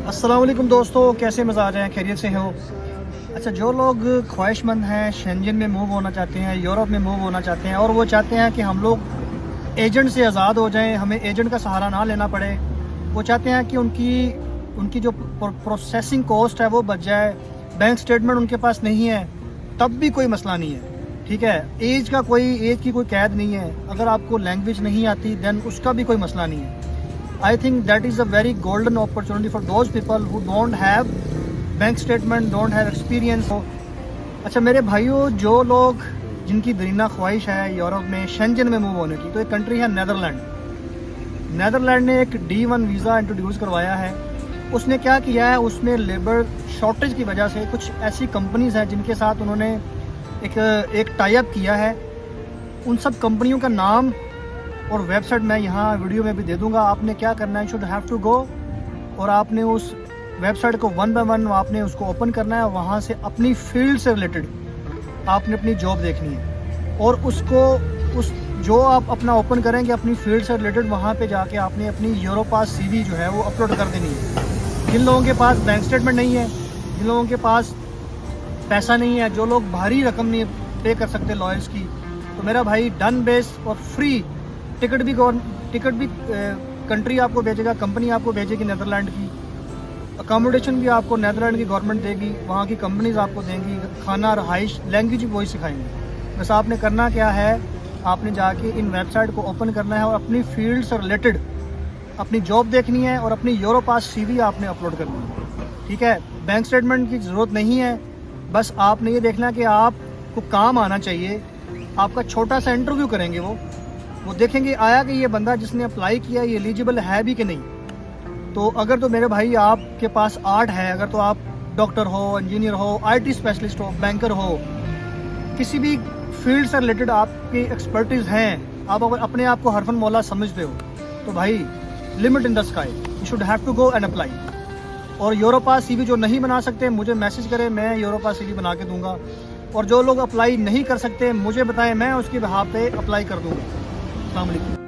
अस्सलाम वालेकुम दोस्तों, कैसे मजाज हैं, खैरियत से हो। अच्छा, जो लोग ख्वाहिशमंद हैं, शेंजन में मूव होना चाहते हैं, यूरोप में मूव होना चाहते हैं और वो चाहते हैं कि हम लोग एजेंट से आज़ाद हो जाएं, हमें एजेंट का सहारा ना लेना पड़े, वो चाहते हैं कि उनकी जो प्रोसेसिंग कॉस्ट है वो बच जाए, बैंक स्टेटमेंट उनके पास नहीं है तब भी कोई मसला नहीं है, ठीक है। एज की कोई कैद नहीं है, अगर आपको लैंग्वेज नहीं आती देन उसका भी कोई मसला नहीं है। I think that is a very golden opportunity for those people who don't have bank statement, don't have experience. अच्छा मेरे भाइयों, जो लोग जिनकी दरीना ख्वाहिश है यूरोप में शेंजन में मूव होने की, तो एक कंट्री है नेदरलैंड। नेदरलैंड ने एक D1 वीज़ा इंट्रोड्यूस करवाया है। उसने क्या किया है, उसमें लेबर शॉर्टेज की वजह से कुछ ऐसी कंपनीज हैं जिनके साथ उन्होंने एक टाई अप किया है। उन सब कंपनियों का नाम और वेबसाइट मैं यहाँ वीडियो में भी दे दूंगा। आपने क्या करना है, शुड हैव टू गो, और आपने उस वेबसाइट को 1 बाय 1 आपने उसको ओपन करना है। वहाँ से अपनी फील्ड से रिलेटेड आपने अपनी जॉब देखनी है और जो आप अपना ओपन करेंगे अपनी फील्ड से रिलेटेड, वहाँ पे जाके आपने अपनी यूरोपास CV जो है वो अपलोड कर देनी है। जिन लोगों के पास बैंक स्टेटमेंट नहीं है, जिन लोगों के पास पैसा नहीं है, जो लोग भारी रकम नहीं पे कर सकते लॉयर्स की, तो मेरा भाई डन बेस और फ्री टिकट भी कंट्री आपको भेजेगा, कंपनी आपको भेजेगी नेदरलैंड की, अकोमोडेशन भी आपको नेदरलैंड की गवर्नमेंट देगी, वहाँ की कंपनीज आपको देंगी, खाना, रहाइश, लैंग्वेज भी वही सिखाएंगे। बस आपने करना क्या है, आपने जाके इन वेबसाइट को ओपन करना है और अपनी फील्ड से रिलेटेड अपनी जॉब देखनी है और अपनी यूरोपास CV आपने अपलोड करनी है, ठीक है। बैंक स्टेटमेंट की ज़रूरत नहीं है, बस आपने ये देखना कि आपको काम आना चाहिए। आपका छोटा सा इंटरव्यू करेंगे, वो देखेंगे आया कि ये बंदा जिसने अप्लाई किया ये एलिजिबल है भी कि नहीं। तो अगर तो मेरे भाई आपके पास आर्ट है, अगर तो आप डॉक्टर हो, इंजीनियर हो, IT स्पेशलिस्ट हो, बैंकर हो, किसी भी फील्ड से रिलेटेड आपकी एक्सपर्टीज हैं, आप अगर अपने आप को हरफन मौला समझते हो, तो भाई limit in the sky, you should have to go and apply. और यूरोपास CV जो नहीं बना सकते मुझे मैसेज करें, मैं यूरोपास CV बना के दूंगा। और जो लोग अप्लाई नहीं कर सकते मुझे बताएं, मैं उसके बिहाफ पे अप्लाई कर दूंगा। अस्सलाम वालेकुम।